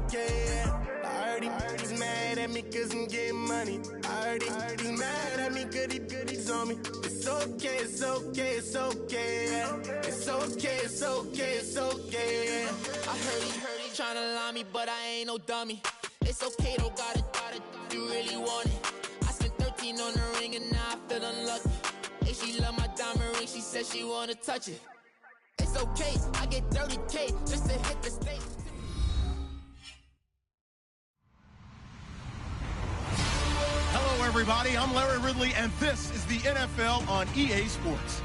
okay. I heard he's mad at me cause I'm getting money. I heard he's mad at me cause he's on me. It's okay, it's okay, it's okay. It's okay, it's okay, it's okay. I heard he tryna lie me, but I ain't no dummy. It's okay, though, got it, you really want it. I spent 13 on the ring and now I feel unlucky. Hey, she love my diamond ring, she said she wanna touch it. It's okay, I get 30K just to hit the stage. Hello, everybody. I'm Larry Ridley, and this is the NFL on EA Sports.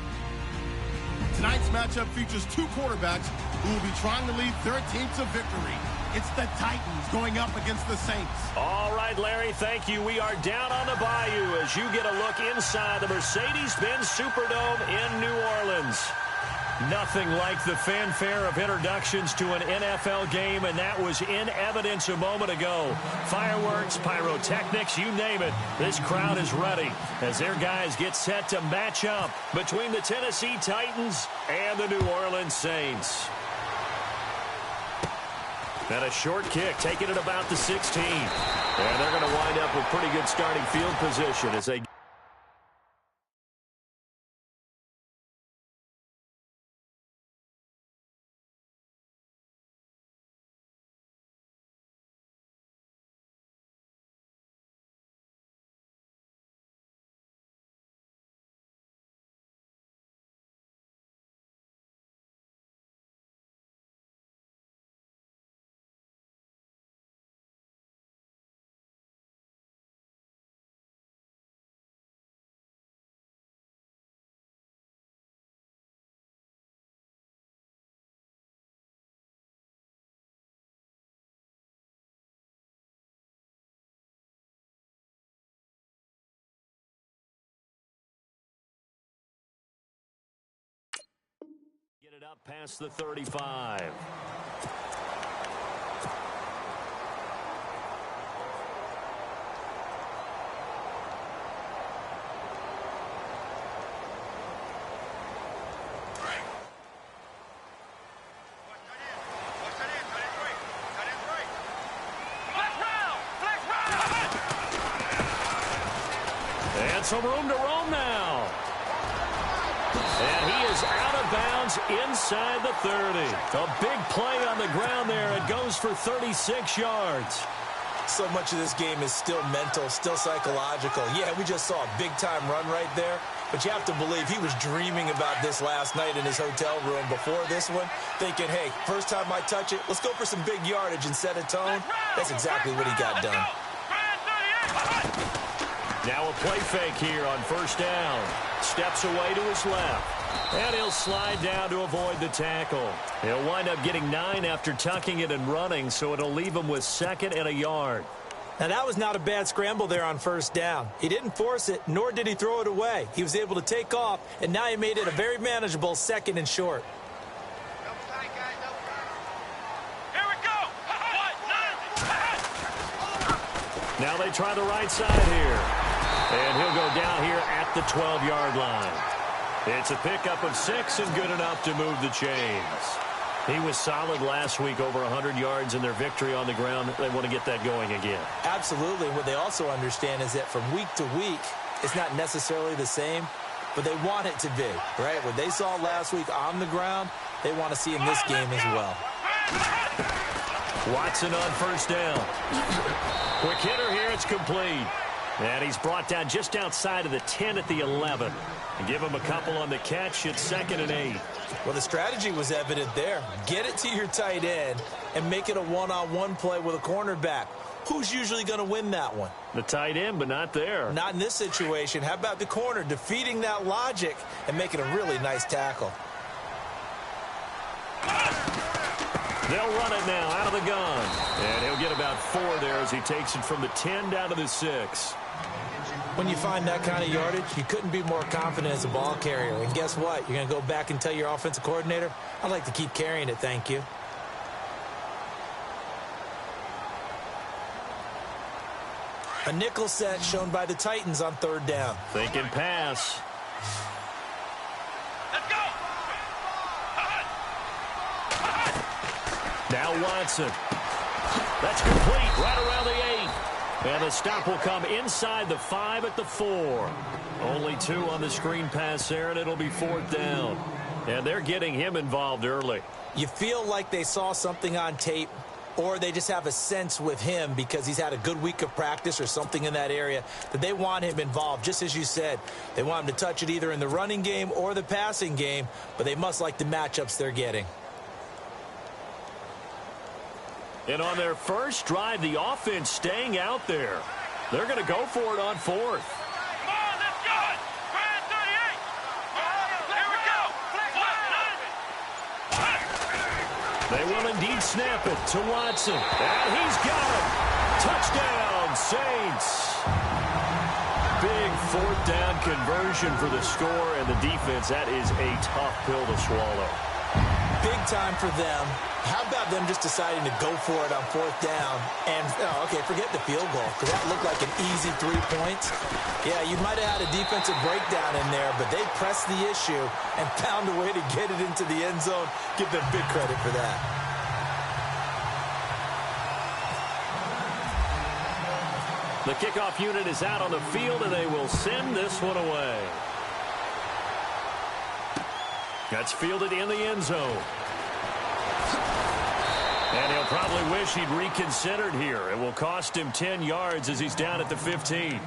Tonight's matchup features two quarterbacks who will be trying to lead their team to victory. It's the Titans going up against the Saints. All right, Larry, thank you. We are down on the bayou as you get a look inside the Mercedes-Benz Superdome in New Orleans. Nothing like the fanfare of introductions to an NFL game, and that was in evidence a moment ago. Fireworks, pyrotechnics, you name it. This crowd is ready as their guys get set to match up between the Tennessee Titans and the New Orleans Saints. And a short kick, taking it about the 16. And they're going to wind up with pretty good starting field position as they... Get it up past the 35. And some room to roam now. And he is out of bounds inside the 30. A big play on the ground there. It goes for 36 yards. So much of this game is still mental, still psychological. Yeah, we just saw a big-time run right there, but you have to believe he was dreaming about this last night in his hotel room before this one, thinking, hey, first time I touch it, let's go for some big yardage and set a tone. That's exactly what he got done. Now a play fake here on first down. Steps away to his left. And he'll slide down to avoid the tackle. He'll wind up getting 9 after tucking it and running, so it'll leave him with 2nd and a yard. Now, that was not a bad scramble there on first down. He didn't force it, nor did he throw it away. He was able to take off, and now he made it a very manageable 2nd and short. Now they try the right side here. And he'll go down here at the 12-yard line. It's a pickup of 6 and good enough to move the chains. He was solid last week, over 100 yards in their victory on the ground. They want to get that going again. Absolutely. What they also understand is that from week to week, it's not necessarily the same, but they want it to be, right? What they saw last week on the ground, they want to see in this game as well. Watson on first down. Quick hitter here, it's complete. And he's brought down just outside of the 10 at the 11. And give him a couple on the catch. It's 2nd and 8. Well, the strategy was evident there. Get it to your tight end and make it a one-on-one play with a cornerback. Who's usually going to win that one? The tight end, but not there. Not in this situation. How about the corner defeating that logic and making a really nice tackle? They'll run it now out of the gun. And he'll get about 4 there as he takes it from the 10 down to the 6. When you find that kind of yardage, you couldn't be more confident as a ball carrier. And guess what? You're going to go back and tell your offensive coordinator, I'd like to keep carrying it, thank you. A nickel set shown by the Titans on 3rd down. Thinking pass. Let's go! Now Watson. That's complete right around the 8. And the stop will come inside the 5 at the 4. Only 2 on the screen pass there, and it'll be 4th down. And they're getting him involved early. You feel like they saw something on tape, or they just have a sense with him because he's had a good week of practice or something in that area that they want him involved. Just as you said, they want him to touch it either in the running game or the passing game, but they must like the matchups they're getting. And on their first drive, the offense staying out there. They're going to go for it on 4th. They will indeed snap it to Watson. And he's got it. Touchdown, Saints. Big 4th down conversion for the score, and the defense, that is a tough pill to swallow. Big time for them. How about them just deciding to go for it on 4th down? And, okay, forget the field goal, because that looked like an easy 3 points. Yeah, you might have had a defensive breakdown in there, but they pressed the issue and found a way to get it into the end zone. Give them big credit for that. The kickoff unit is out on the field, and they will send this one away. That's fielded in the end zone. And he'll probably wish he'd reconsidered here. It will cost him 10 yards as he's down at the 15.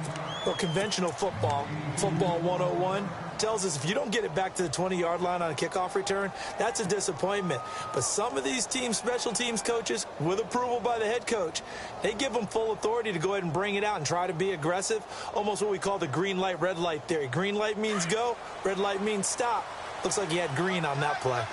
Well, conventional football 101, tells us if you don't get it back to the 20-yard line on a kickoff return, that's a disappointment. But some of these teams, special teams coaches, with approval by the head coach, they give them full authority to go ahead and bring it out and try to be aggressive, almost what we call the green light, red light theory. Green light means go, red light means stop. Looks like he had green on that play.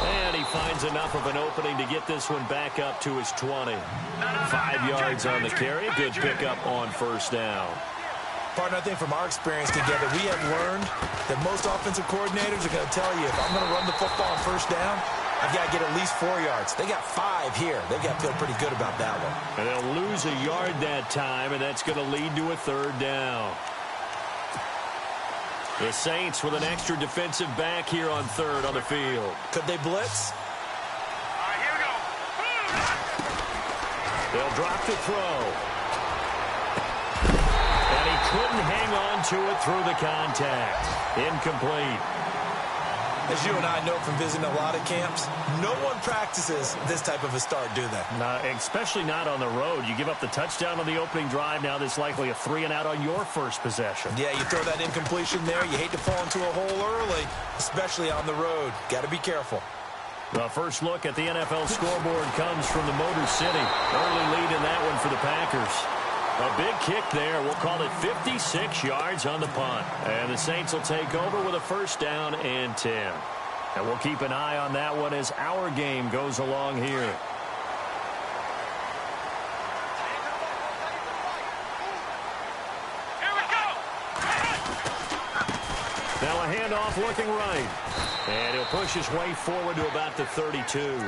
And he finds enough of an opening to get this one back up to his 20. 5 yards on the carry. Good pickup on 1st down. Partner, I think from our experience together, we have learned that most offensive coordinators are going to tell you, if I'm going to run the football on 1st down, I've got to get at least 4 yards. They got 5 here. They got to feel pretty good about that one. And they'll lose a yard that time, and that's going to lead to a 3rd down. The Saints with an extra defensive back here on 3rd on the field. Could they blitz? All right, here we go. They'll drop to throw. And he couldn't hang on to it through the contact. Incomplete. As you and I know from visiting a lot of camps, no one practices this type of a start, do they? No, especially not on the road. You give up the touchdown on the opening drive. Now there's likely a 3-and-out on your first possession. Yeah, you throw that incompletion there. You hate to fall into a hole early, especially on the road. Got to be careful. The first look at the NFL scoreboard comes from the Motor City. Early lead in that one for the Packers. A big kick there. We'll call it 56 yards on the punt. And the Saints will take over with a 1st down and 10. And we'll keep an eye on that one as our game goes along here. Here we go. Now a handoff looking right. And he'll push his way forward to about the 32.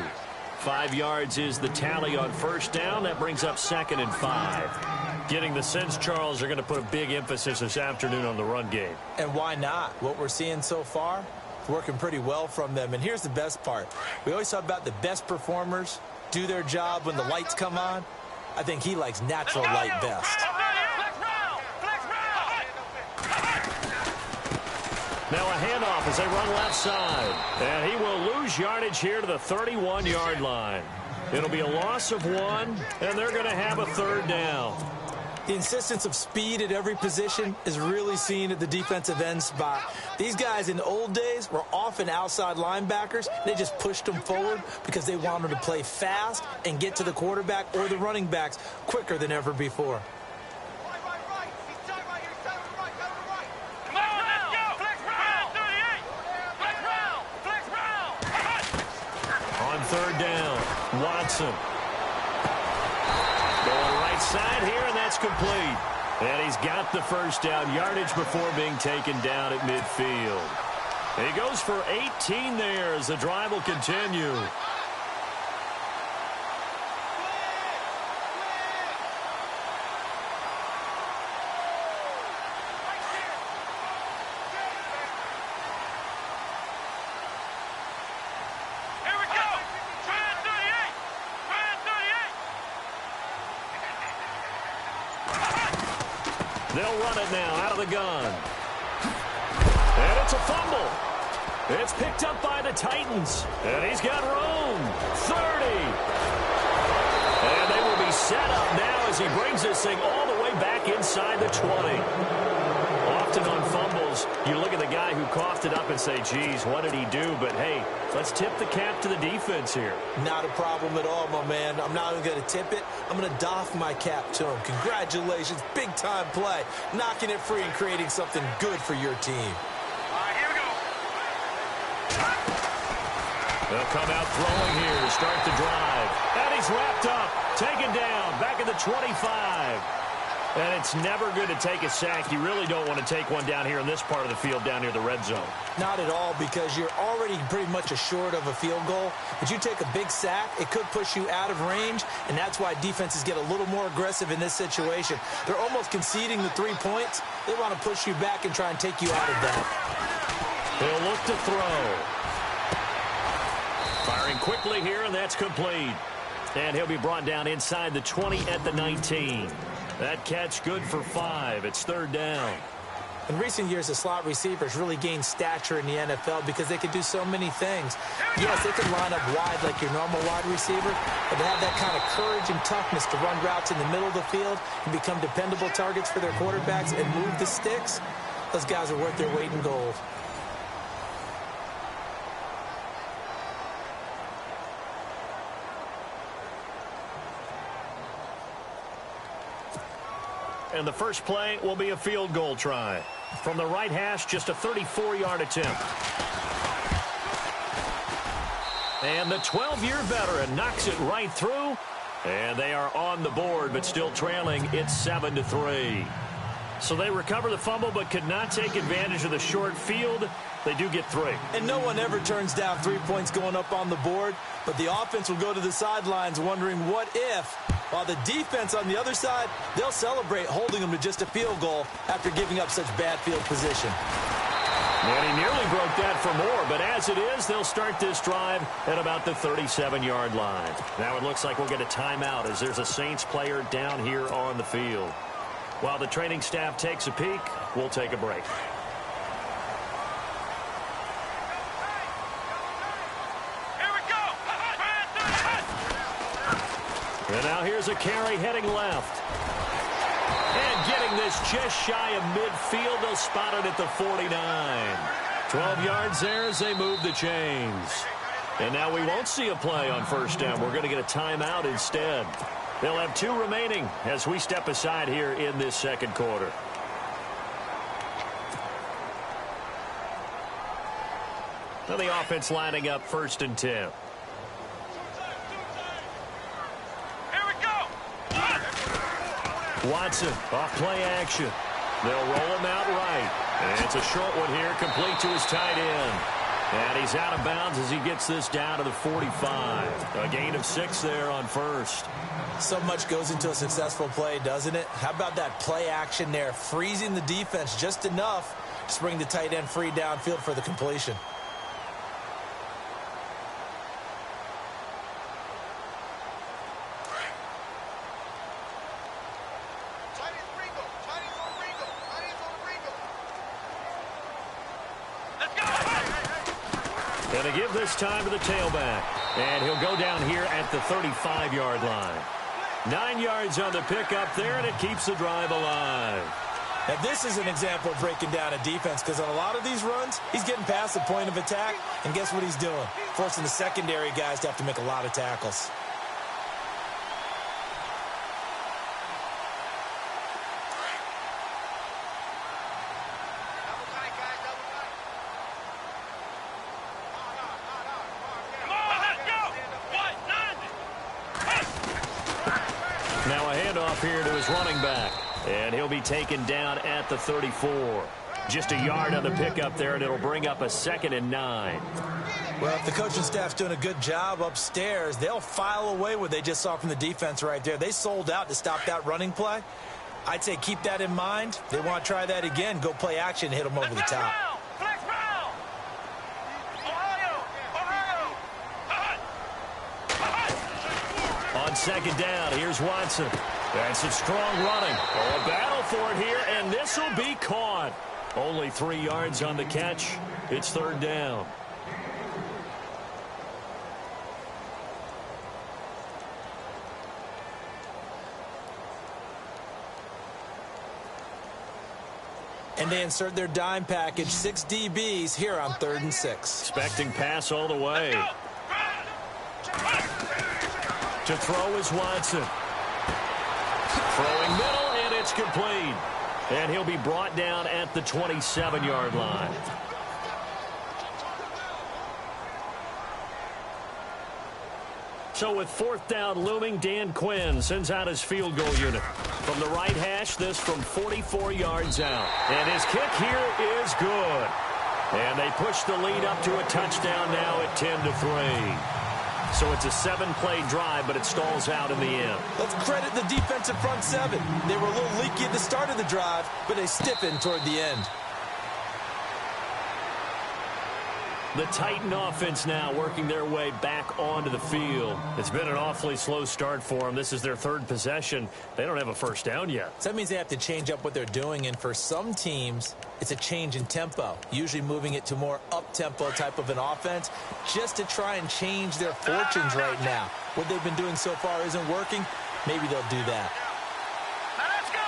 5 yards is the tally on 1st down. That brings up 2nd and 5. Getting the sense, Charles, are going to put a big emphasis this afternoon on the run game. And why not? What we're seeing so far, working pretty well from them. And here's the best part. We always talk about the best performers do their job when the lights come on. I think he likes natural light best. Now a handoff as they run left side. And he will lose yardage here to the 31-yard line. It'll be a loss of 1, and they're going to have a 3rd down. The insistence of speed at every position is really seen at the defensive end spot. These guys in the old days were often outside linebackers. They just pushed them forward because they wanted to play fast and get to the quarterback or the running backs quicker than ever before. On 3rd down, Watson. Going right side here, and that's complete. And he's got the 1st down yardage before being taken down at midfield. He goes for 18 there as the drive will continue. They'll run it now out of the gun. And it's a fumble. It's picked up by the Titans. And he's got room. 30. And they will be set up now as he brings this thing all the way back inside the 20. Often on fumbles, you look at the guy who coughed it up and say, geez, what did he do? But, hey, let's tip the cap to the defense here. Not a problem at all, my man. I'm not even going to tip it. I'm going to doff my cap to him. Congratulations. Big-time play. Knocking it free and creating something good for your team. Here we go. They'll come out throwing here to start the drive. And he's wrapped up. Taken down. Back at the 25. And it's never good to take a sack. You really don't want to take one down here in this part of the field, down near the red zone. Not at all, because you're already pretty much assured of a field goal. But you take a big sack, it could push you out of range, and that's why defenses get a little more aggressive in this situation. They're almost conceding the 3 points. They want to push you back and try and take you out of that. He'll look to throw. Firing quickly here, and that's complete. And he'll be brought down inside the 20 at the 19. That catch good for 5. It's third down. In recent years, the slot receivers really gained stature in the NFL because they could do so many things. Yes, they can line up wide like your normal wide receiver, but to have that kind of courage and toughness to run routes in the middle of the field and become dependable targets for their quarterbacks and move the sticks, those guys are worth their weight in gold. And the first play will be a field goal try. From the right hash, just a 34-yard attempt. And the 12-year veteran knocks it right through. And they are on the board, but still trailing. It's 7-3. So they recover the fumble, but could not take advantage of the short field. They do get 3. And no one ever turns down 3 points going up on the board, but the offense will go to the sidelines wondering what if. While the defense on the other side, they'll celebrate holding them to just a field goal after giving up such bad field position. And he nearly broke that for more, but as it is, they'll start this drive at about the 37-yard line. Now it looks like we'll get a timeout as there's a Saints player down here on the field. While the training staff takes a peek, we'll take a break. And now here's a carry heading left. And getting this just shy of midfield. They'll spot it at the 49. 12 yards there as they move the chains. And now we won't see a play on first down. We're going to get a timeout instead. They'll have 2 remaining as we step aside here in this second quarter. Now the offense lining up 1st and 10. Watson off play action. They'll roll him out right. And it's a short one here, complete to his tight end. And he's out of bounds as he gets this down to the 45. A gain of 6 there on first. So much goes into a successful play, doesn't it? How about that play action there, freezing the defense just enough to bring the tight end free downfield for the completion. Going to give this time to the tailback. And he'll go down here at the 35-yard line. 9 yards on the pickup there, and it keeps the drive alive. Now, this is an example of breaking down a defense because on a lot of these runs, he's getting past the point of attack, and guess what he's doing? Forcing the secondary guys to have to make a lot of tackles. Now a handoff here to his running back. And he'll be taken down at the 34. Just a yard on the pickup there, and it'll bring up a 2nd and 9. Well, if the coaching staff's doing a good job upstairs, they'll file away what they just saw from the defense right there. They sold out to stop that running play. I'd say keep that in mind. They want to try that again. Go play action and hit them over the top. On 2nd down, here's Watson. That's some strong running. Oh, a battle for it here, and this will be caught. Only 3 yards on the catch. It's third down. And they insert their dime package, 6 DBs here on 3rd and 6. Expecting pass all the way. To throw is Watson. Throwing middle, and it's complete. And he'll be brought down at the 27-yard line. So with 4th down looming, Dan Quinn sends out his field goal unit. From the right hash, this from 44 yards out. And his kick here is good. And they push the lead up to a touchdown now at 10-3. So it's a 7-play drive, but it stalls out in the end. Let's credit the defensive front 7. They were a little leaky at the start of the drive, but they stiffened toward the end. The Titan offense now working their way back onto the field. It's been an awfully slow start for them. This is their 3rd possession. They don't have a first down yet. So that means they have to change up what they're doing, and for some teams, it's a change in tempo, usually moving it to more up-tempo type of an offense just to try and change their fortunes right now. What they've been doing so far isn't working. Maybe they'll do that. Let's go.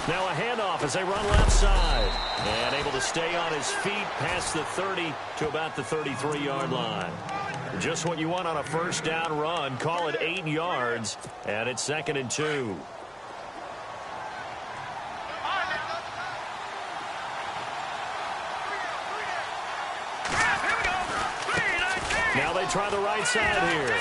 Now a handoff as they run left side. And able to stay on his feet past the 30 to about the 33-yard line. Just what you want on a first down run. Call it 8 yards. And it's 2nd and 2. Now they try the right side here.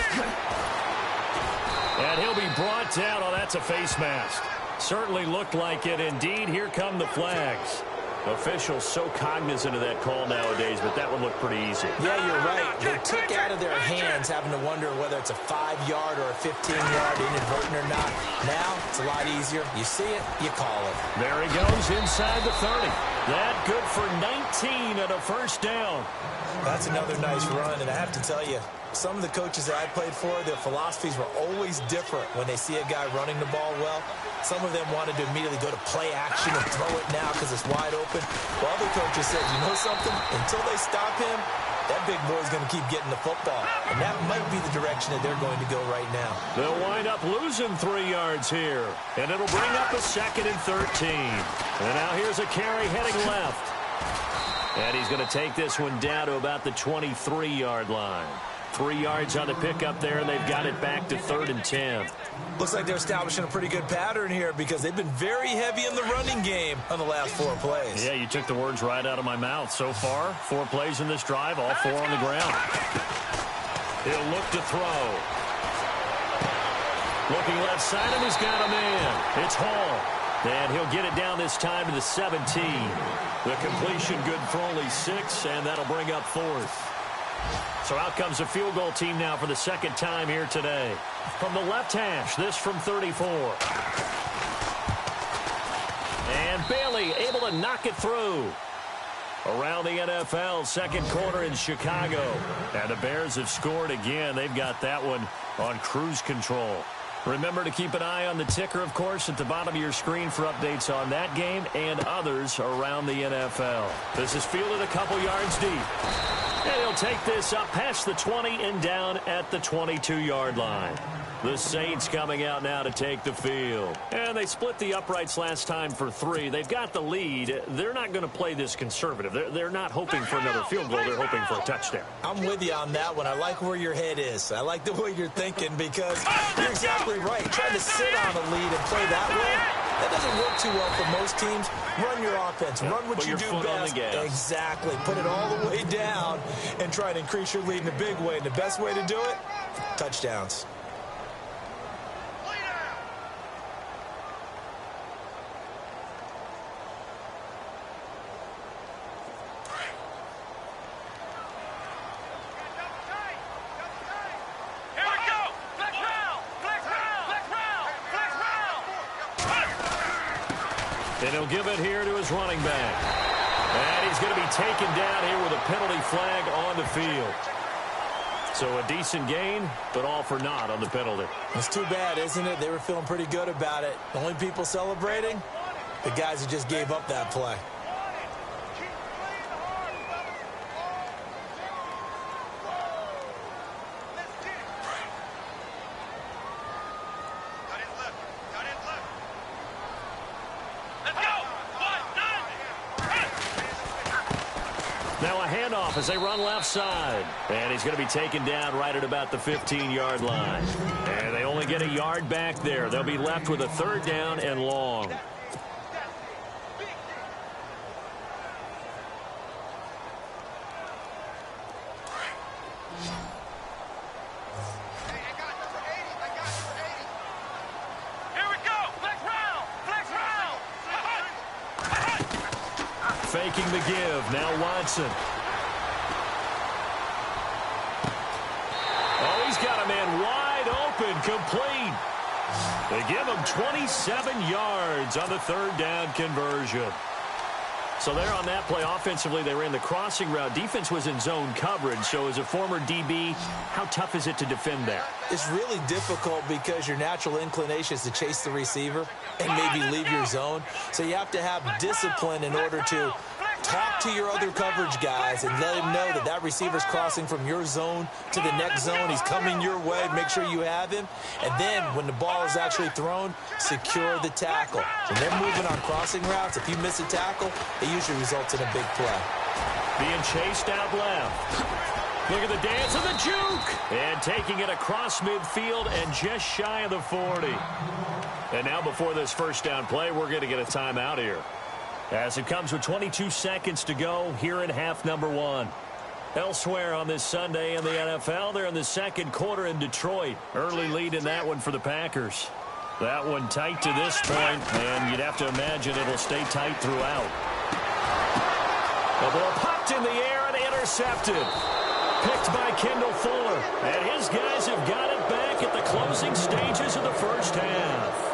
And he'll be brought down. Oh, that's a face mask. Certainly looked like it. Indeed, here come the flags. Officials so cognizant of that call nowadays, but that one looked pretty easy. Yeah, you're right. They took out of their hands having to wonder whether it's a 5-yard or a 15-yard inadvertent or not. Now, it's a lot easier. You see it, you call it. There he goes inside the 30. That good for 19 and a first down. That's another nice run, and I have to tell you, some of the coaches that I played for, their philosophies were always different when they see a guy running the ball well. Some of them wanted to immediately go to play action and throw it now because it's wide open. While other coaches said, you know something? Until they stop him, that big boy's going to keep getting the football. And that might be the direction that they're going to go right now. They'll wind up losing 3 yards here. And it'll bring up a 2nd and 13. And now here's a carry heading left. And he's going to take this one down to about the 23-yard line. 3 yards on the pickup there, and they've got it back to 3rd and 10. Looks like they're establishing a pretty good pattern here because they've been very heavy in the running game on the last 4 plays. Yeah, you took the words right out of my mouth. So far, 4 plays in this drive, all 4 on the ground. He'll look to throw. Looking left side, and he's got a man. It's Hall. And he'll get it down this time to the 17. The completion good for only 6, and that'll bring up 4th. So out comes a field goal team now for the 2nd time here today. From the left hash, this from 34. And Bailey able to knock it through. Around the NFL, 2nd quarter in Chicago. And the Bears have scored again. They've got that one on cruise control. Remember to keep an eye on the ticker, of course, at the bottom of your screen for updates on that game and others around the NFL. This is fielded a couple yards deep. And he'll take this up past the 20 and down at the 22-yard line. The Saints coming out now to take the field. And they split the uprights last time for 3. They've got the lead. They're not going to play this conservative. They're not hoping for another field goal. They're hoping for a touchdown. I'm with you on that one. I like where your head is. I like the way you're thinking because you're exactly right. Trying to sit on a lead and play that way, that doesn't work too well for most teams. Run your offense. Run what you do best. Exactly. Put it all the way down and try to increase your lead in a big way. And the best way to do it, touchdowns. And he'll give it here to his running back. And he's going to be taken down here with a penalty flag on the field. So a decent gain, but all for naught on the penalty. It's too bad, isn't it? They were feeling pretty good about it. The only people celebrating, the guys who just gave up that play. Now a handoff as they run left side. And he's going to be taken down right at about the 15-yard line. And they only get a yard back there. They'll be left with a 3rd down and long. Faking the give. Now Watson. Oh, he's got a man wide open. Complete. They give him 27 yards on the 3rd down conversion. So there on that play, offensively, they ran the crossing route. Defense was in zone coverage. So as a former DB, how tough is it to defend that? It's really difficult because your natural inclination is to chase the receiver and maybe leave your zone. So you have to have discipline in order to talk to your other coverage guys and let him know that that receiver's crossing from your zone to the next zone. He's coming your way. Make sure you have him. And then when the ball is actually thrown, secure the tackle. When they're moving on crossing routes, if you miss a tackle, it usually results in a big play. Being chased out left. Look at the dance of the juke. And taking it across midfield and just shy of the 40. And now before this first down play, we're going to get a timeout here, as it comes with 22 seconds to go here in half number 1. Elsewhere on this Sunday in the NFL, they're in the second quarter in Detroit. Early lead in that one for the Packers. That one tight to this point, and you'd have to imagine it'll stay tight throughout. The ball popped in the air and intercepted. Picked by Kendall Fuller. And his guys have got it back at the closing stages of the first half.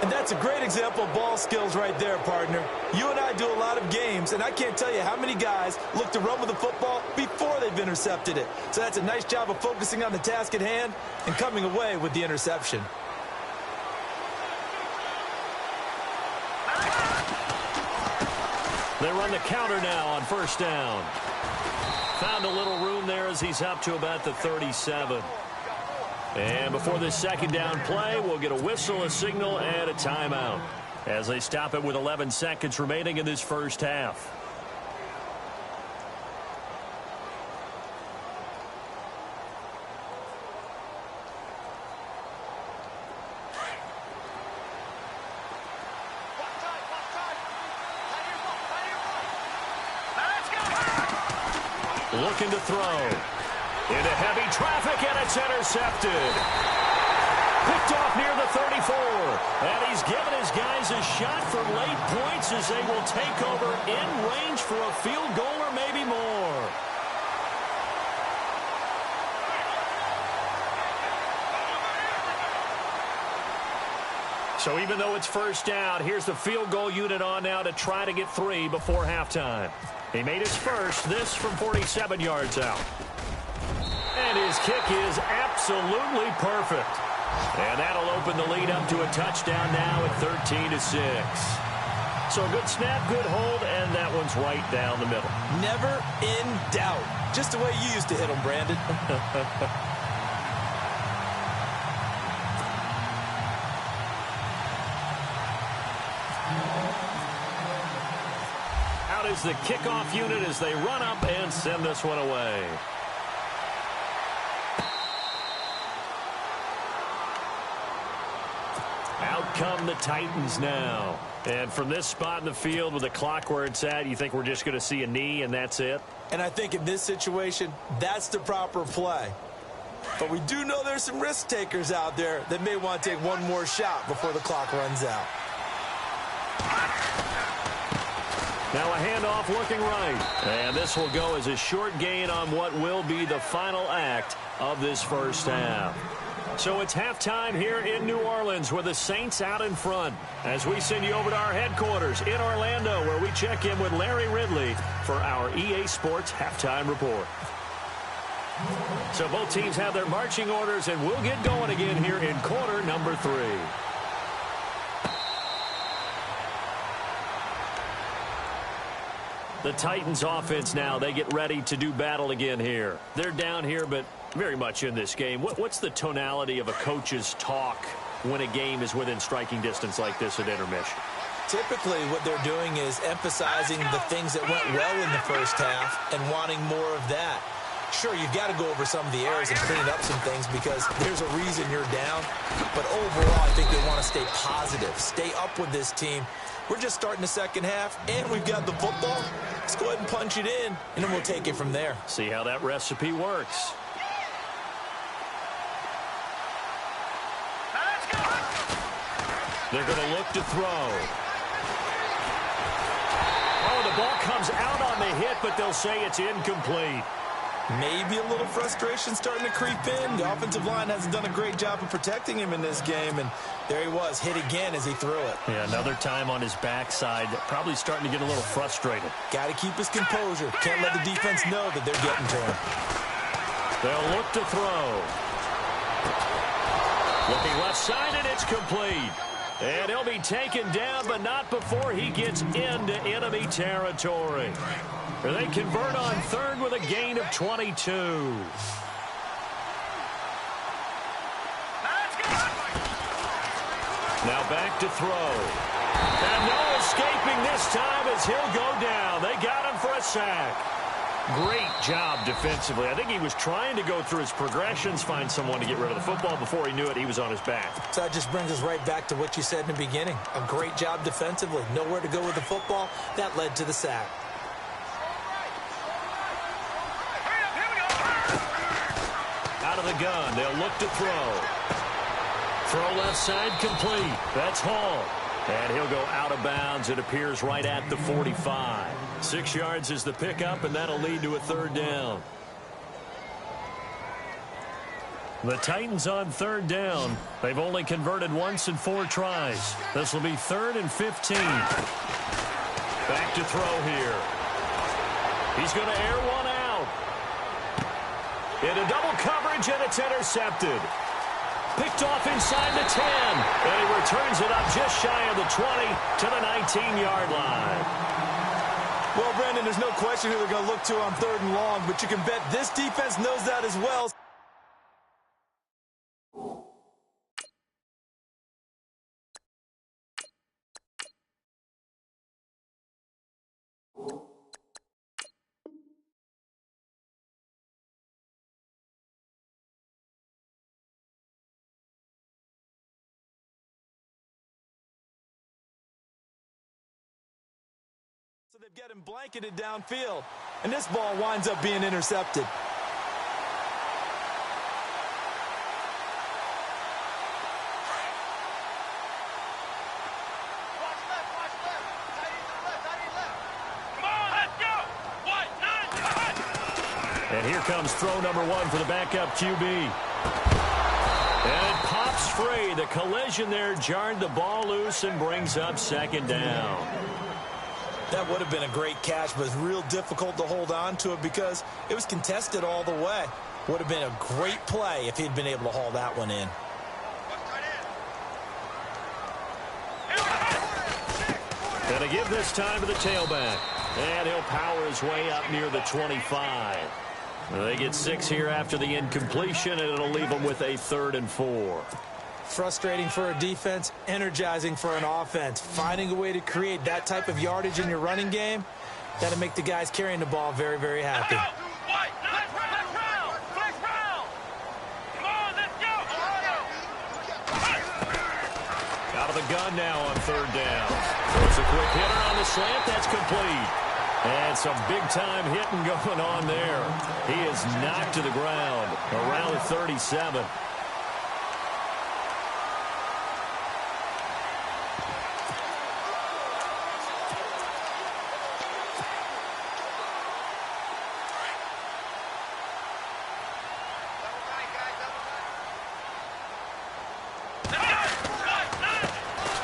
And that's a great example of ball skills right there, partner. You and I do a lot of games, and I can't tell you how many guys look to run with the football before they've intercepted it. So that's a nice job of focusing on the task at hand and coming away with the interception. They run the counter now on first down. Found a little room there as he's up to about the 37. And before this second down play, we'll get a whistle, a signal, and a timeout as they stop it with 11 seconds remaining in this first half. Looking to throw. Into heavy traffic, and it's intercepted. Picked off near the 34. And he's given his guys a shot for late points as they will take over in range for a field goal or maybe more. So even though it's first down, here's the field goal unit on now to try to get 3 before halftime. He made his first, this from 47 yards out. And his kick is absolutely perfect. And that'll open the lead up to a touchdown now at 13-6. So a good snap, good hold, and that one's right down the middle. Never in doubt. Just the way you used to hit them, Brandon. Out is the kickoff unit as they run up and send this one away. Out come the Titans now. And from this spot in the field with the clock where it's at, you think we're just going to see a knee and that's it? And I think in this situation, that's the proper play. But we do know there's some risk takers out there that may want to take one more shot before the clock runs out. Now a handoff looking right. And this will go as a short gain on what will be the final act of this first half. So it's halftime here in New Orleans with the Saints out in front as we send you over to our headquarters in Orlando where we check in with Larry Ridley for our EA Sports Halftime Report. So both teams have their marching orders, and we'll get going again here in quarter number 3. The Titans offense now, they get ready to do battle again here. They're down here, but very much in this game. What's the tonality of a coach's talk when a game is within striking distance like this at intermission? Typically, what they're doing is emphasizing the things that went well in the first half and wanting more of that. Sure, you've got to go over some of the errors and clean up some things because there's a reason you're down. But overall, I think they want to stay positive, stay up with this team. We're just starting the second half, and we've got the football. Let's go ahead and punch it in, and then we'll take it from there. See how that recipe works. They're going to look to throw. Oh, the ball comes out on the hit, but they'll say it's incomplete. Maybe a little frustration starting to creep in. The offensive line hasn't done a great job of protecting him in this game, and there he was, hit again as he threw it. Yeah, another time on his backside, probably starting to get a little frustrated. Got to keep his composure. Can't let the defense know that they're getting to him. They'll look to throw. Looking left side, and it's complete. And he'll be taken down, but not before he gets into enemy territory. They convert on third with a gain of 22. Now back to throw. And no escaping this time as he'll go down. They got him for a sack. Great job defensively. I think he was trying to go through his progressions, find someone to get rid of the football. Before he knew it, he was on his back. So that just brings us right back to what you said in the beginning. A great job defensively. Nowhere to go with the football. That led to the sack. Out of the gun, they'll look to throw. Throw left side complete. That's Hall. And he'll go out of bounds. It appears right at the 45. 6 yards is the pickup, and that'll lead to a third down. The Titans on third down. They've only converted once in 4 tries. This will be 3rd and 15. Back to throw here. He's going to air one out. Into double coverage, and it's intercepted. Picked off inside the 10. And he returns it up just shy of the 20 to the 19-yard line. Well, Brandon, there's no question who they're going to look to on 3rd and long, but you can bet this defense knows that as well. So they've got him blanketed downfield, and this ball winds up being intercepted. And here comes throw number 1 for the backup QB. And it pops free. The collision there jarred the ball loose and brings up 2nd down. That would have been a great catch, but it's real difficult to hold on to it because it was contested all the way. Would have been a great play if he'd been able to haul that one in. Going to give this time to the tailback. And he'll power his way up near the 25. They get 6 here after the incompletion, and it'll leave them with a 3rd and 4. Frustrating for a defense, energizing for an offense. Finding a way to create that type of yardage in your running game, that'll make the guys carrying the ball very, very happy. Out of the gun now on 3rd down. Throws a quick hitter on the slant. That's complete. And some big-time hitting going on there. He is knocked to the ground around the 37.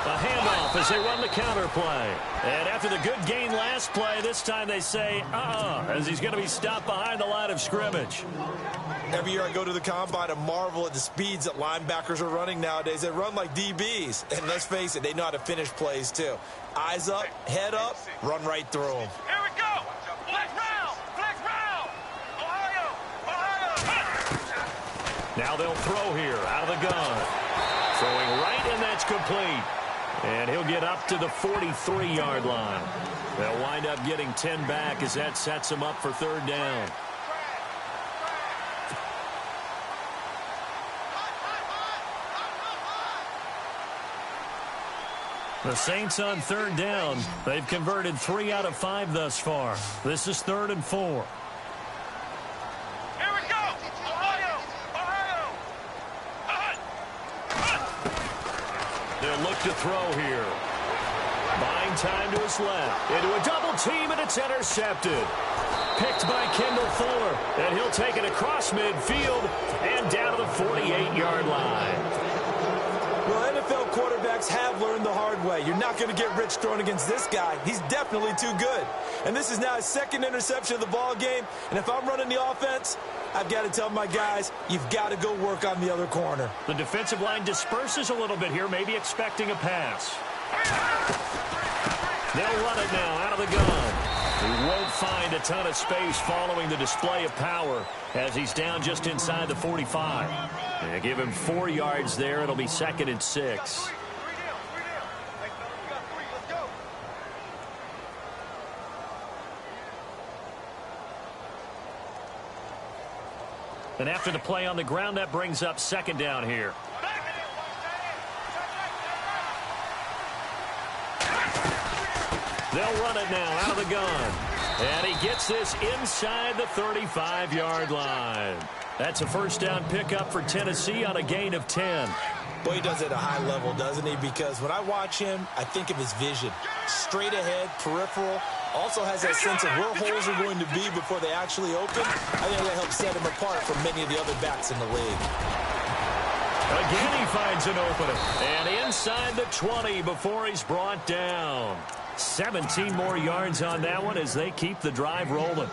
A handoff. off as they run the counter play. And after the good gain last play, this time they say, as he's going to be stopped behind the line of scrimmage. Every year I go to the combine and marvel at the speeds that linebackers are running nowadays. They run like DBs. And let's face it, they know how to finish plays too. Eyes up, head up, run right through them. Here we go. Flex round. Flex round. Ohio. Now they'll throw here out of the gun. Throwing right, and that's complete. And he'll get up to the 43-yard line. They'll wind up getting 10 back as that sets them up for third down. The Saints on third down. They've converted 3 out of 5 thus far. This is 3rd and 4. Here we go. Ohio. They'll look to throw here. Buying time to his left. Into a double team, and it's intercepted. Picked by Kendall Fuller. And he'll take it across midfield and down to the 48-yard line. Well, NFL quarterbacks have learned the hard way. You're not going to get rich throwing against this guy. He's definitely too good. And this is now his 2nd interception of the ball game. And if I'm running the offense, I've got to tell my guys, you've got to go work on the other corner. The defensive line disperses a little bit here, maybe expecting a pass. They'll run it now out of the gun. He won't find a ton of space following the display of power as he's down just inside the 45. And give him 4 yards there. It'll be 2nd and 6. And after the play on the ground, that brings up 2nd down here. They'll run it now out of the gun. And he gets this inside the 35-yard line. That's a first down pickup for Tennessee on a gain of 10. Boy, he does it at a high level, doesn't he? Because when I watch him, I think of his vision. Straight ahead, peripheral. Also has that sense of where holes are going to be before they actually open. I think that helps set him apart from many of the other backs in the league. Again, he finds an opening. And inside the 20 before he's brought down. 17 more yards on that one as they keep the drive rolling.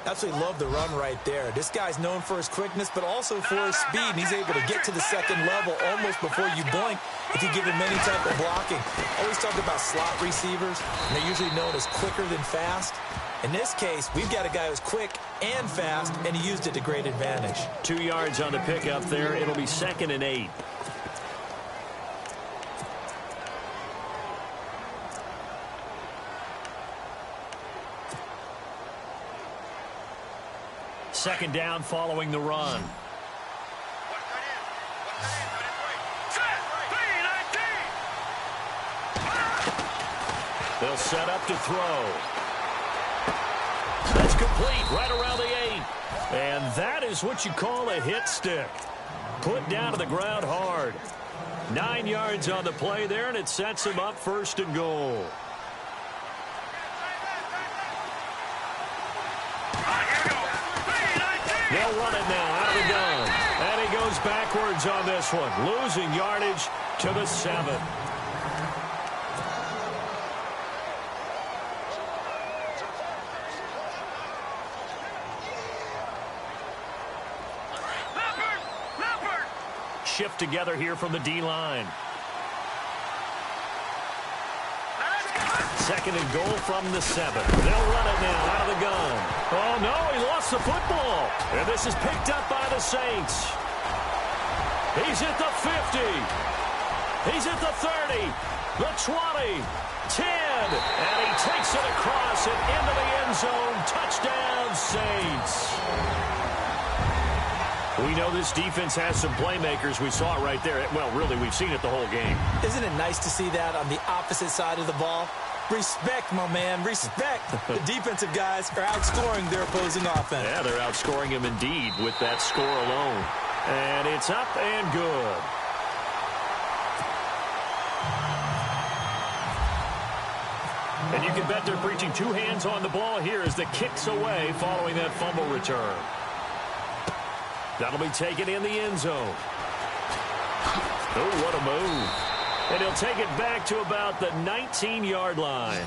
Absolutely love the run right there. This guy's known for his quickness, but also for his speed. And he's able to get to the 2nd level almost before you blink if you give him any type of blocking. Always talk about slot receivers, and they're usually known as quicker than fast. In this case, we've got a guy who's quick and fast, and he used it to great advantage. 2 yards on the pickup there. It'll be 2nd and 8. Second down following the run. They'll set up to throw. That's complete right around the 8. And that is what you call a hit stick. Put down to the ground hard. 9 yards on the play there, and it sets him up 1st and goal. They'll run it now out of the gun. And he goes backwards on this one, losing yardage to the 7. Shift together here from the D-line. 2nd and goal from the 7. They'll run it now out of the gun. Oh, no, he lost the football. And this is picked up by the Saints. He's at the 50. He's at the 30, the 20, 10. And he takes it across and into the end zone. Touchdown, Saints. We know this defense has some playmakers. We saw it right there. Well, really, we've seen it the whole game. Isn't it nice to see that on the opposite side of the ball? Respect, my man, respect. The defensive guys are outscoring their opposing offense. Yeah, they're outscoring him indeed with that score alone. And it's up and good. And you can bet they're preaching 2 hands on the ball here as the kick's away following that fumble return. That'll be taken in the end zone. Oh, what a move. And he'll take it back to about the 19-yard line.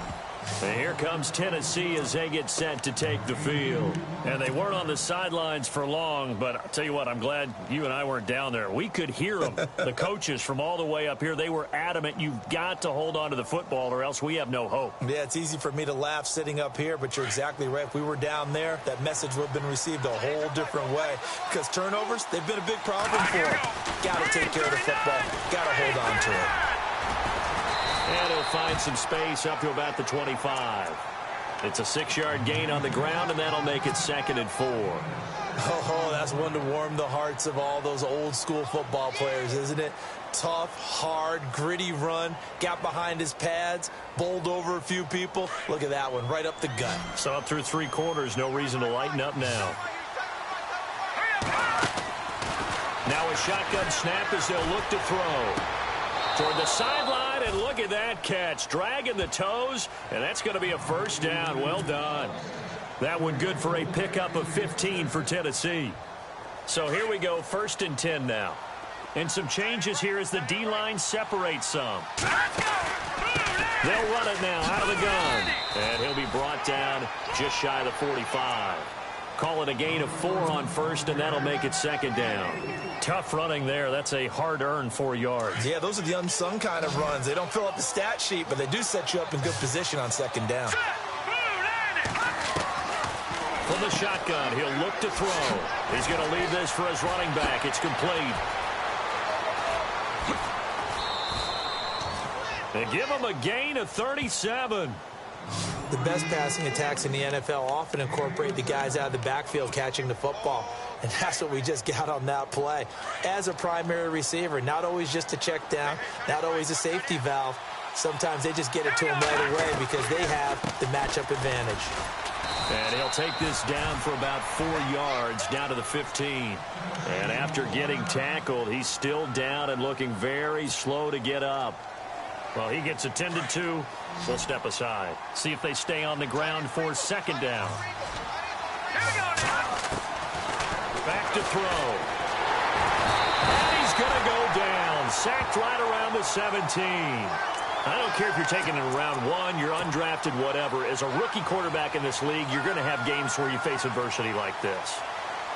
And here comes Tennessee as they get set to take the field. And they weren't on the sidelines for long, but I'll tell you what, I'm glad you and I weren't down there. We could hear them. The coaches from all the way up here, they were adamant, you've got to hold on to the football or else we have no hope. Yeah, it's easy for me to laugh sitting up here, but you're exactly right. If we were down there, that message would have been received a whole different way. Because turnovers, they've been a big problem for them. Got to take care of the football. Got to hold on to it. And he'll find some space up to about the 25. It's a 6-yard gain on the ground, and that'll make it 2nd and 4. Oh, that's one to warm the hearts of all those old-school football players, isn't it? Tough, hard, gritty run, got behind his pads, bowled over a few people. Look at that one, right up the gut. So up through 3 quarters, no reason to lighten up now. Now a shotgun snap as they'll look to throw. Toward the sideline, and look at that catch. Dragging the toes, and that's going to be a first down. Well done. That one good for a pickup of 15 for Tennessee. So here we go, 1st and 10 now. And some changes here as the D-line separates some. They'll run it now out of the gun. And he'll be brought down just shy of the 45. Call it a gain of 4 on 1st, and that'll make it 2nd down. Tough running there. That's a hard-earned 4 yards. Yeah, those are the unsung kind of runs. They don't fill up the stat sheet, but they do set you up in good position on 2nd down. From the shotgun, he'll look to throw. He's going to leave this for his running back. It's complete. They give him a gain of 37. The best passing attacks in the NFL often incorporate the guys out of the backfield catching the football. And that's what we just got on that play. As a primary receiver, not always just a check down, not always a safety valve. Sometimes they just get it to him right away because they have the matchup advantage. And he'll take this down for about 4 yards, down to the 15. And after getting tackled, he's still down and looking very slow to get up. Well, he gets attended to. They'll step aside. See if they stay on the ground for 2nd down. Back to throw. And he's going to go down. Sacked right around the 17. I don't care if you're taking it in round 1, you're undrafted, whatever. As a rookie quarterback in this league, you're going to have games where you face adversity like this.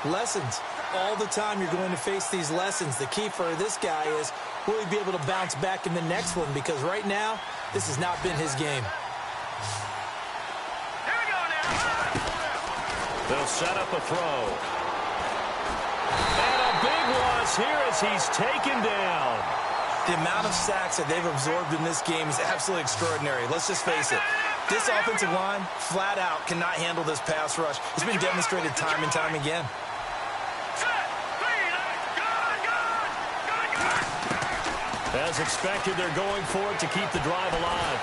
Lessons. All the time you're going to face these lessons. The key for this guy is, will he be able to bounce back in the next one? Because right now, this has not been his game. They'll set up a throw. And a big loss here as he's taken down. The amount of sacks that they've absorbed in this game is absolutely extraordinary. Let's just face it. This offensive line, flat out, cannot handle this pass rush. It's been demonstrated time and time again. As expected, they're going for it to keep the drive alive.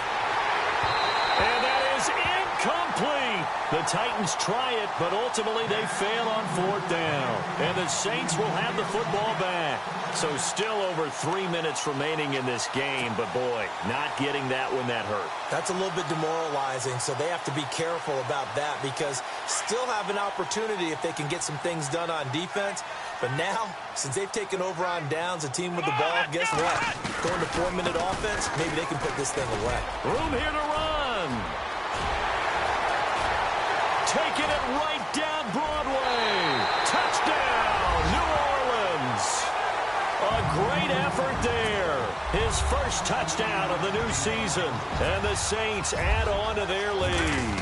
And that is incomplete. The Titans try it, but ultimately they fail on 4th down. And the Saints will have the football back. So still over 3 minutes remaining in this game, but boy, not getting that one that hurt. That's a little bit demoralizing, so they have to be careful about that because still have an opportunity if they can get some things done on defense. But now, since they've taken over on downs, a team with the ball, guess what? Going to 4-minute offense, maybe they can put this thing away. Room here to run. Taking it right down Broadway. Touchdown, New Orleans. A great effort there. His first touchdown of the new season. And the Saints add on to their lead.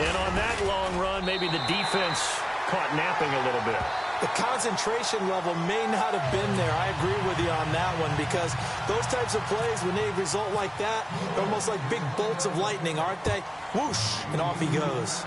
And on that long run, maybe the defense caught napping a little bit. The concentration level may not have been there. I agree with you on that one because those types of plays, when they result like that, they're almost like big bolts of lightning, aren't they? Whoosh, and off he goes.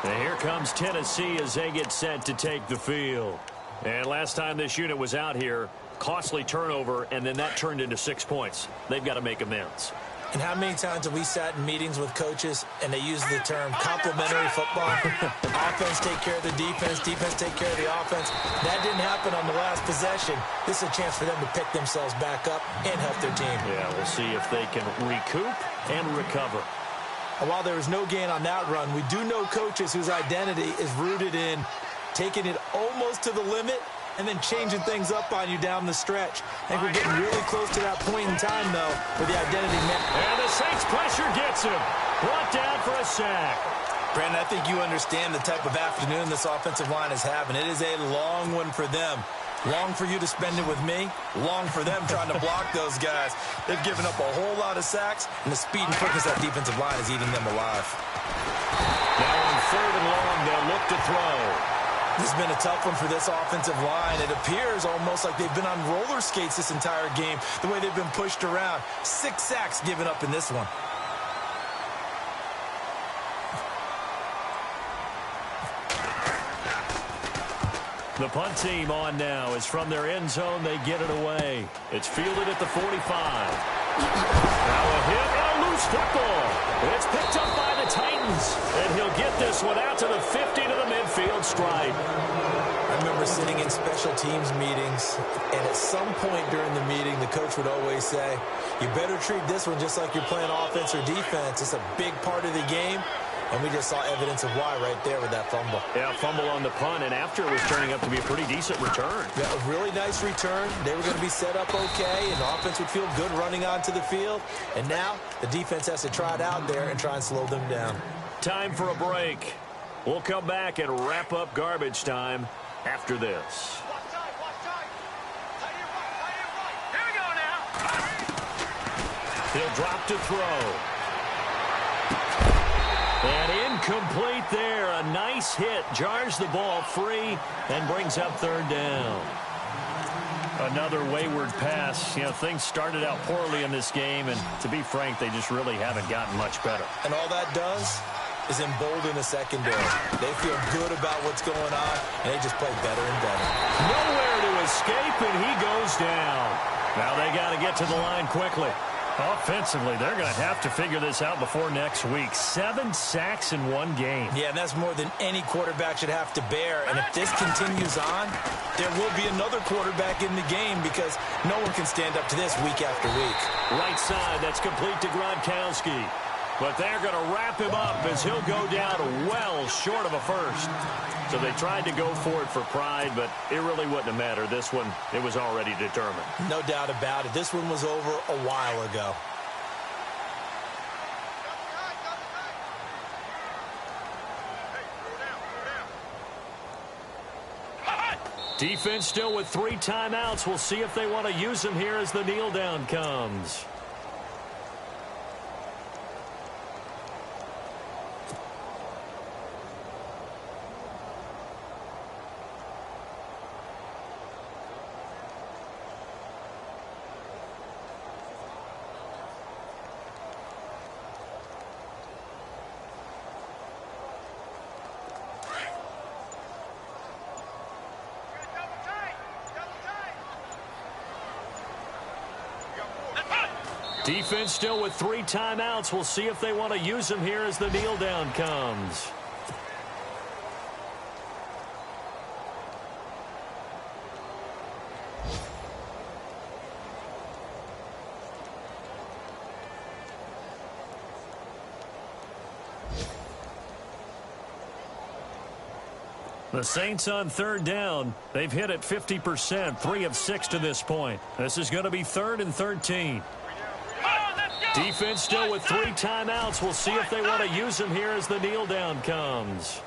And here comes Tennessee as they get set to take the field. And last time this unit was out here, costly turnover, and then that turned into 6 points. They've got to make amends. And how many times have we sat in meetings with coaches and they use the term complementary football? Offense take care of the defense, defense take care of the offense. That didn't happen on the last possession. This is a chance for them to pick themselves back up and help their team. Yeah, we'll see if they can recoup and recover. And while there was no gain on that run, we do know coaches whose identity is rooted in taking it almost to the limit and then changing things up on you down the stretch. I think we're getting really close to that point in time, though, where the identity match. And the Saints pressure gets him. Brought down for a sack. Brandon, I think you understand the type of afternoon this offensive line is having. It is a long one for them. Long for you to spend it with me. Long for them trying to block those guys. They've given up a whole lot of sacks, and the speed and quickness of that defensive line is eating them alive. Now on 3rd and long, they'll look to throw. This has been a tough one for this offensive line. It appears almost like they've been on roller skates this entire game, the way they've been pushed around. 6 sacks given up in this one. The punt team on now is from their end zone. They get it away. It's fielded at the 45. Now a hit and a loose football. It's picked up by the Titans. And he'll get this one out to the 50 to the midfield stripe. I remember sitting in special teams meetings, and at some point during the meeting, the coach would always say, you better treat this one just like you're playing offense or defense. It's a big part of the game. And we just saw evidence of why right there with that fumble. Yeah, fumble on the punt, and after it was turning up to be a pretty decent return. Yeah, a really nice return. They were going to be set up okay, and the offense would feel good running onto the field. And now the defense has to try it out there and try and slow them down. Time for a break. We'll come back and wrap up garbage time after this. Here we go now. He'll drop to throw. And incomplete there. A nice hit. Jars the ball free and brings up 3rd down. Another wayward pass. You know, things started out poorly in this game, and to be frank, they just really haven't gotten much better. And all that does is embolden the secondary. They feel good about what's going on, and they just play better and better. Nowhere to escape, and he goes down. Now they got to get to the line quickly. Offensively, they're going to have to figure this out before next week. 7 sacks in one game. Yeah, and that's more than any quarterback should have to bear. And if this continues on, there will be another quarterback in the game because no one can stand up to this week after week. Right side, that's complete to Gronkowski. But they're going to wrap him up as he'll go down well short of a first. So they tried to go for it for pride, but it really wouldn't have mattered. This one, it was already determined. No doubt about it. This one was over a while ago. Defense still with 3 timeouts. We'll see if they want to use them here as the kneel down comes. Defense still with 3 timeouts. We'll see if they want to use them here as the kneel down comes. The Saints on 3rd down. They've hit it 50%, 3 of 6 to this point. This is going to be 3rd and 13. Defense still with 3 timeouts. We'll see if they want to use them here as the kneel down comes.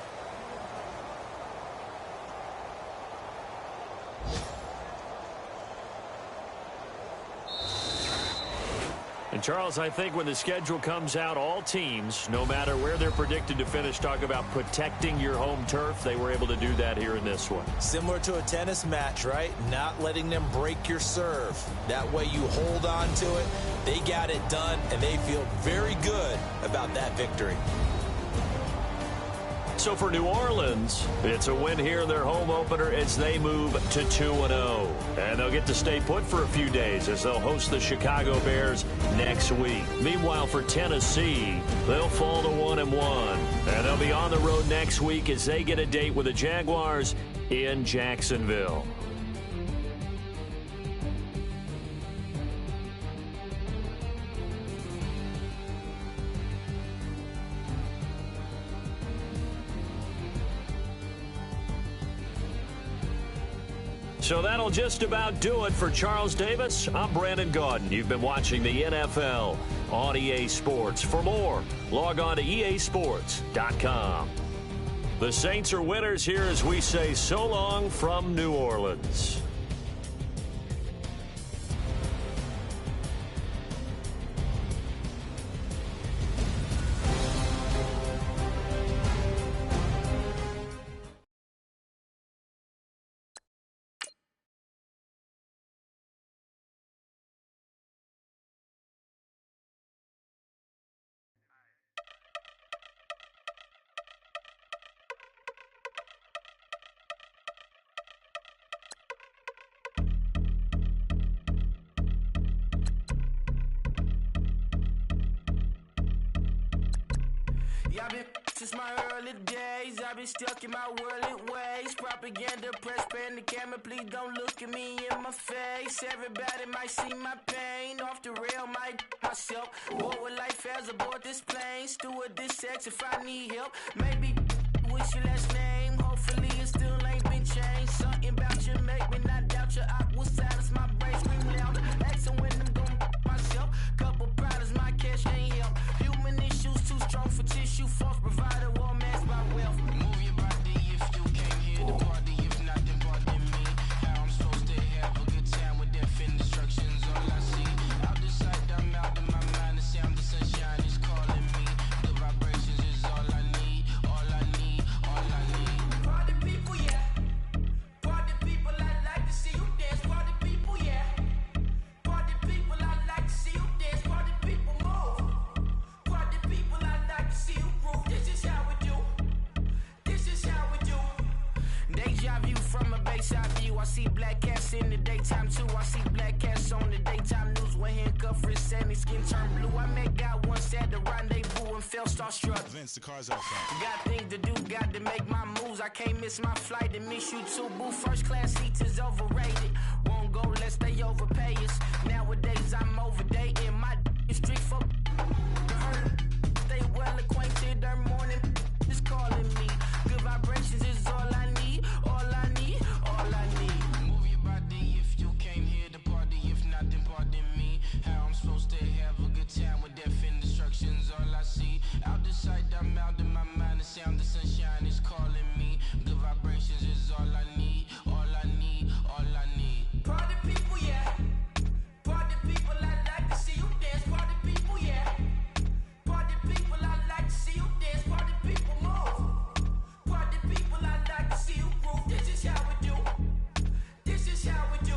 And Charles, I think when the schedule comes out, all teams, no matter where they're predicted to finish, talk about protecting your home turf. They were able to do that here in this one. Similar to a tennis match, right? Not letting them break your serve. That way you hold on to it. They got it done, and they feel very good about that victory. So for New Orleans, it's a win here in their home opener as they move to 2-0. And they'll get to stay put for a few days as they'll host the Chicago Bears next week. Meanwhile, for Tennessee, they'll fall to 1-1. And they'll be on the road next week as they get a date with the Jaguars in Jacksonville. So that'll just about do it for Charles Davis. I'm Brandon Gaudin. You've been watching the NFL on EA Sports. For more, log on to easports.com. The Saints are winners here as we say so long from New Orleans. Yeah, I've been since my early days. I've been stuck in my worldly ways. Propaganda, press, pan the camera. Please don't look at me in my face. Everybody might see my pain. Off the rail, might myself. Bored with life as aboard this plane. Steward this sex if I need help. Maybe what's your last name? Hopefully it still ain't been changed. Something about you make me not doubt you. I will silence my brain, scream louder. Asking when I'm gon' myself. Couple problems, my cash ain't help. Human issues too strong for tissue. False provider, war mask by wealth. Move your body if you came here to party. If not, then pardon me. How I'm supposed to have a good time with death and destruction's all I see. Out the sight, I'm out of my mind. The sound of sunshine is calling me. The vibrations is all I need. All I need, all I need. Party people, yeah. Party people, I like to see you dance. Party people, yeah. Party people, I like to see you dance. Party people, move. Party people, I like to see you groove. This is how we do. This is how we do. Deja vu from a bayside view. I see black cats in the daytime too. I see black cats on the daytime news when handcuffed wrists and their skin turned blue. I met God once at the rendezvous and felt starstruck. Vince, the car's out front. Got things to do, got to make my moves. I can't miss my flight and miss you too. Boo, first class seats is overrated. Won't go lest they overpay us. Nowadays I'm overdating. My is street for stay well acquainted. Their morning is calling me. Good vibrations is all I need. All I need, all I need. Move your body if you came here to party. If not, then pardon me. How I'm supposed to have a good time with death and destruction's all I see. Out the sight, I'm out of my mind. The sound of sunshine is calling me. Good vibrations is all I need. All I need, all I need. Party people, yeah. Party people, I like to see you dance. Party people, yeah. Party people, I like to see you dance. Party people, move. Party people, I like to see you groove. This is how we do. This is how we do.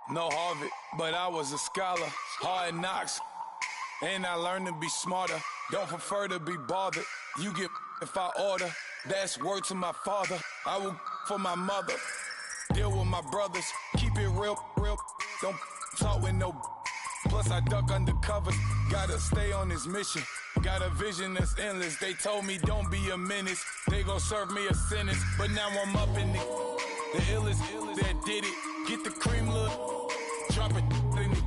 No Harvard, but I was a scholar. Hard knocks, and I learned to be smarter. Don't prefer to be bothered. You get if I order. That's word to my father. I will for my mother. Deal with my brothers. Keep it real, real. Don't talk with no. Plus I duck undercover. Gotta stay on this mission. Got a vision that's endless. They told me don't be a menace. They gon' serve me a sentence. But now I'm up in it. The illest that did it. Get the cream look. Drop it in it.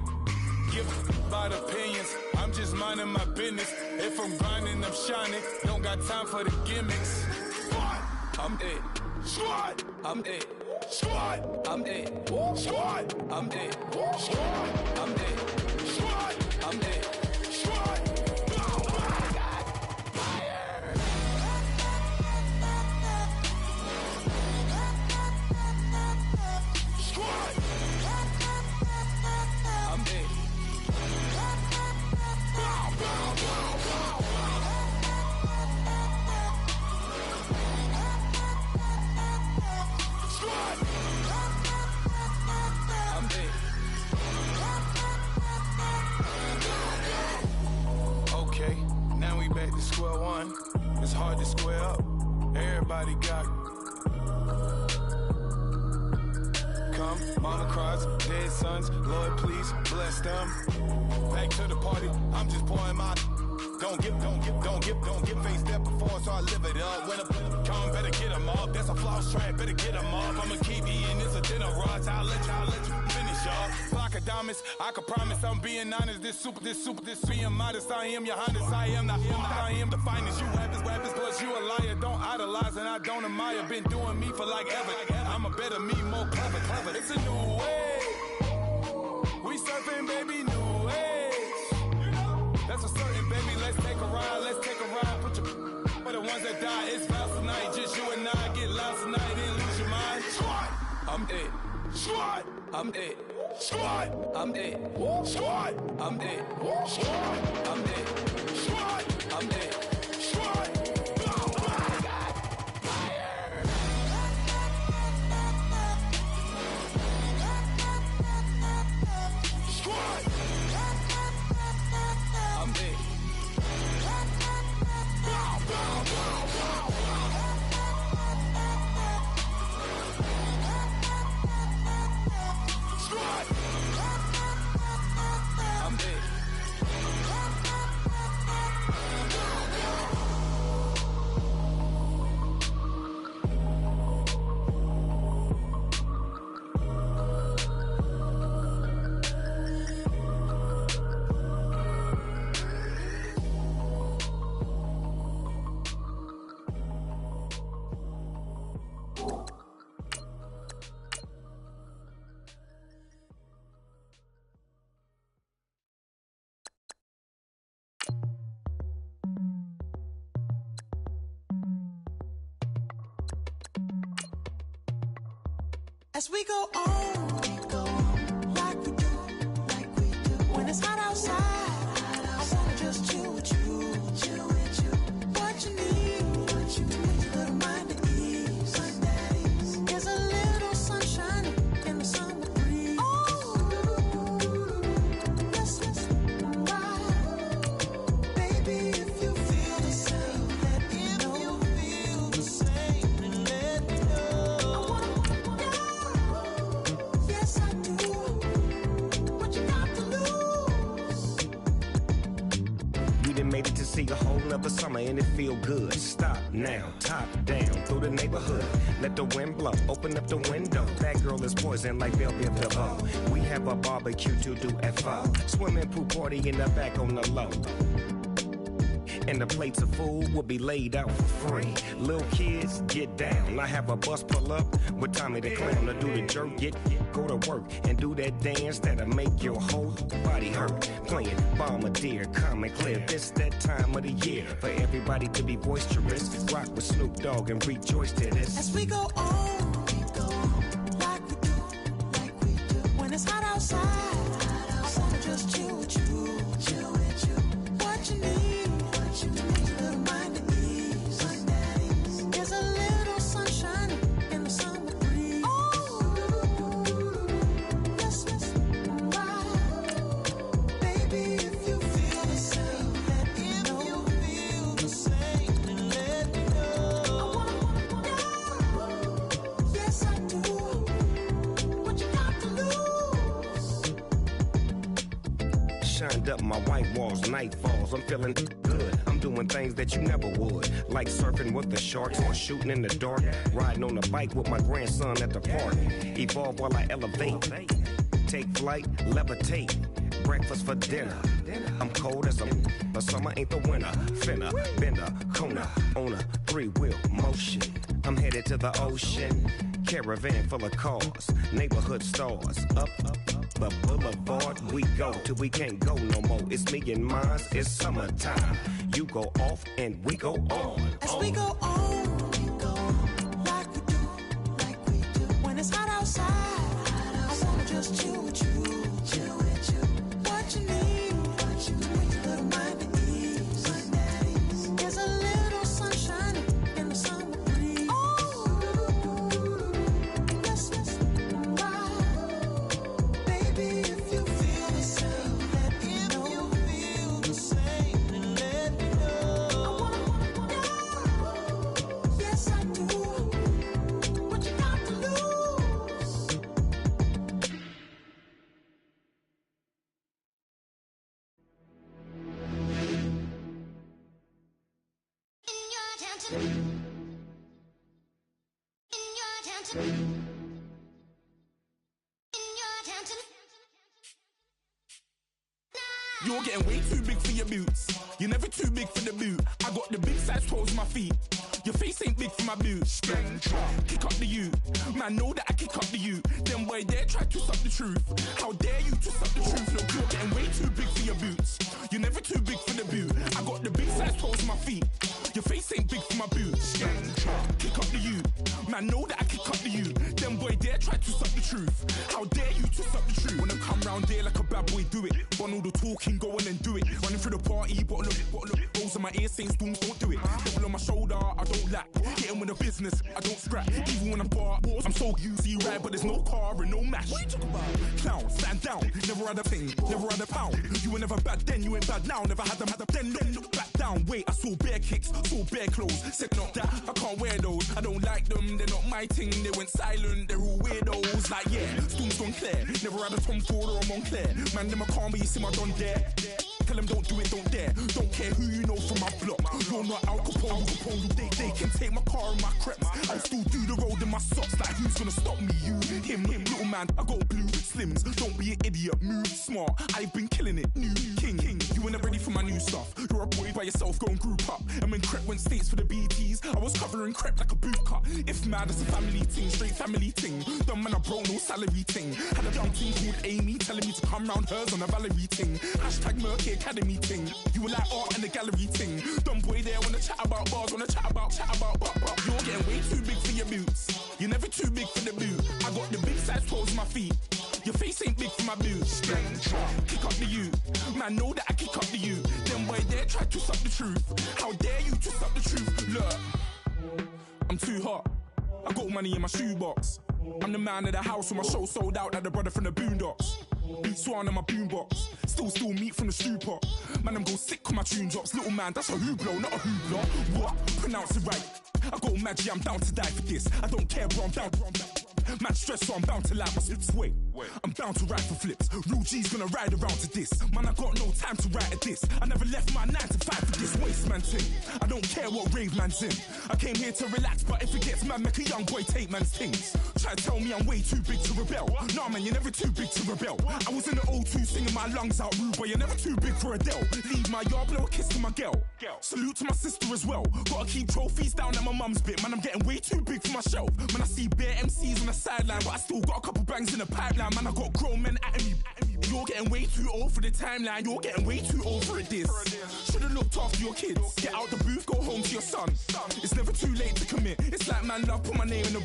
Give about opinions. I'm just minding my business. If I'm grinding, I'm shining. Don't got time for the gimmicks. Squad, I'm it. Squad, I'm it. Squad, I'm it. Squad, I'm it. Squad, I'm it. Squad, I'm it. Squad. Squad. I'm it. Okay, now we back to square one. It's hard to square up. Everybody got come, mama cries, dead sons. Lord, please bless them. Back to the party. I'm just pouring my. Don't give face that before, so I live it up. When I come, better get them up. That's a floss track, better get them up. I'ma keep eating this a dinner rush. I'll let you finish up. Flock of diamonds, I can promise I'm being honest. This being modest. I am your highness. I am the finest. You rappers, plus you a liar. Don't idolize and I don't admire. Been doing me for like ever. I'm a better me, more clever. It's a new way. We surfing, baby, new age. That's a certain, baby. Let's take a ride. Put your for the ones that die. It's vows tonight. Just you and I get lost tonight. Then lose your mind. Squad, I'm it. Squad, I'm it. Squad, I'm it. Squad, I'm it. Squad, I'm it. Squad, I'm it. Squad. As we go on, like we do. When it's hot outside, I wanna just chill with you. What you need, a little mind at ease. There's a little sunshine in the summer breeze. Oh, let's ride. Baby, if you feel the same, let me know. If you feel the same, then let me know. I wanna yes, I do. What you got to lose? We done made it to see a whole nother summer and it feel good. Stop now, top down through the neighborhood. Let the wind blow, open up the window. That girl is poison like Belleville DeVoe. We have a barbecue to do FO. Swimming pool party in the back on the low. And the plates of food will be laid out for free. Little kids, get down. I have a bus pull up with Tommy the Clown to do the jerk, go to work and do that dance that'll make your whole body hurt. Playing Bombardier, Common Clear. This that time of the year for everybody to be boisterous. Rock with Snoop Dogg and rejoice to this. As we go on, like we do. When it's hot outside, I wanna just chill with you. What you need, a little mind at ease. There's a little sunshine in the summer breeze. Oh, let's ride. Baby, if you feel the same, let me know. If you feel the same, then let me know. I wanna yes, I do. What you got to lose? Shined up my white walls, night falls. I'm feeling good. I'm doing things that you never would, like surfing with the sharks or shooting in the dark. Riding on a bike with my grandson at the park. Evolve while I elevate. Take flight, levitate. Breakfast for dinner. I'm cold as but summer ain't the winter. Finna, bender, Kona, on a 3-wheel motion. I'm headed to the ocean. Caravan full of cars, neighborhood stars. Up the boulevard we go till we can't go no more. It's me and mine, it's summertime. You go off and we go on. As we go on, like we do. When it's hot outside, I wanna just chill with you. What you need, a little mind at ease. There's a little sunshine in the summer breeze. Oh, let's You're getting way too big for your boots. You're never too big for the boot. I got the big size toes on my feet. Your face ain't big for my boots. Kick up the you. Man, know that I kick up the you. Them boy there try to suck the truth. How dare you to suck the truth? Look, you're getting way too big for your boots. You're never too big for the boot. I got the big size toes on my feet. Your face ain't big for my boots. Kick up the you. Man, know that I kick up the you. Them boy there try to suck the truth. How dare you to suck the truth? Wanna come round there like a bad boy, do it. Want all the talking, go on and do it. Running through the party, bottle up. Rolls in my ear saying storms, don't do it. Devil on my shoulder, I don't lack. Getting with the business, I don't scrap. Even when I'm bar, I'm so easy right, but there's no car and no match. What you talking about? Clown, stand down. Never had a thing, never had a pound. You were never bad then, you ain't bad now. Never had them, then look back down. Wait, I saw bare kicks, saw bare clothes. Said not that, I can't wear those. I don't like them, they're not my thing. They went silent, they're all weirdos. Like yeah, storm's gone clear. Never had a Tom Ford or a Montclair. Man, them I can't be, you see my done there. Tell them don't do it, don't dare. Don't care who you know from my block. You're not Al Capone, they can take my car and my creps. I'll still do the road in my socks. Like who's gonna stop me? You, him, little man. I got blue slims. Don't be an idiot, move smart. I've been killing it, new king. You were never ready for my new stuff. You're a boy by yourself, go and group up. And when Crep went states for the BTs, I was covering Crep like a boot cut. If mad, it's a family ting, straight family ting. Dumb man, I broke no salary ting. Had a young ting called Amy telling me to come round hers on a Valerie ting. Hashtag Murky Academy ting. You were like art and the gallery ting. Dumb boy there wanna chat about bars, wanna chat about. You're getting way too big for your boots. You're never too big for the boot. I got the big size toes on my feet. Your face ain't big for my boots. Kick up the you. Man, know that I kick up the you. Them boy there try to suck the truth. How dare you to suck the truth? Look, I'm too hot. I got money in my shoebox. I'm the man of the house when my show sold out like the brother from the Boondocks. Beat Swan on my boombox. Still meat from the stew pot. Man, I'm go sick when my tune drops. Little man, that's a hooplo, not a hoopla. What? Pronounce it right. I go Maggie, I'm down to die for this. I don't care, bro, I'm down. Man stressed, so I'm bound to lie my slips. Wait, I'm bound to ride for flips. Real G's gonna ride around to this. Man, I got no time to write at this. I never left my 9 to 5 for this waste man thing. I don't care what rave man's in. I came here to relax, but if it gets mad, make a young boy take man's things. Try to tell me I'm way too big to rebel. Nah, man, you're never too big to rebel. I was in the O2 singing my lungs out rude, but you're never too big for Adele. Leave my yard, blow a kiss to my girl. Salute to my sister as well. Gotta keep trophies down at my mum's bit. Man, I'm getting way too big for my shelf. Man, I see bare MCs on the sideline, but I still got a couple bangs in the pipeline. Man, I got grown men at me. You're getting way too old for the timeline. You're getting way too old for a diss. Should've looked after your kids. Get out the booth, go home to your son. It's never too late to commit. It's like man love, put my name in a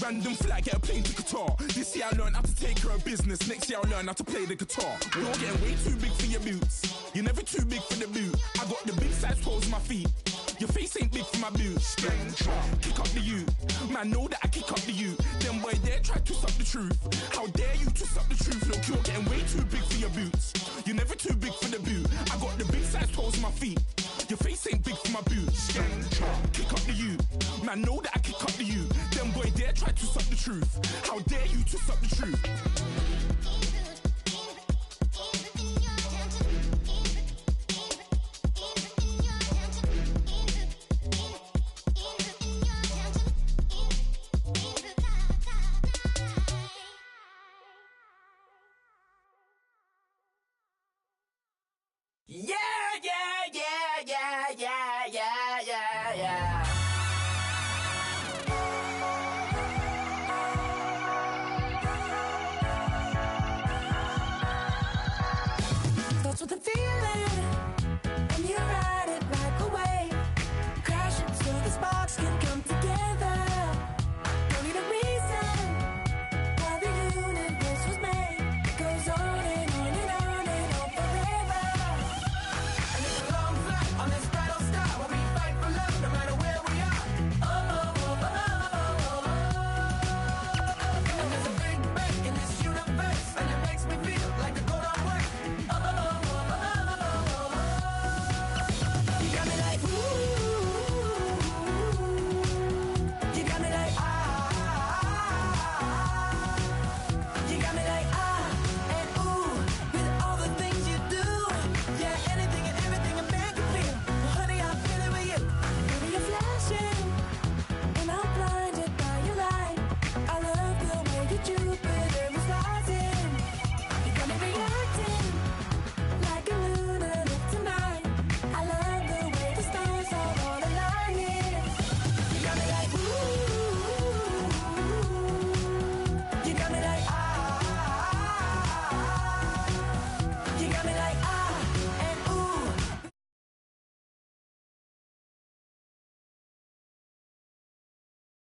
random flat, get a plane to Qatar. This year I learned how to take care of business. Next year I'll learn how to play the guitar. You're getting way too big for your boots. You're never too big for the boot. I got the big size toes on my feet. Your face ain't big for my boots. Kick up the you. Man, know that I kick up the you. Them boy there try to suck the truth. How dare you to suck the truth? Look, you're getting way too big for your boots. You're never too big for the boot. I got the big size toes on my feet. Your face ain't big for my boots. Kick up the you. Man, know that I kick up the you. Them boy there try to suck the truth. How dare you to suck the truth?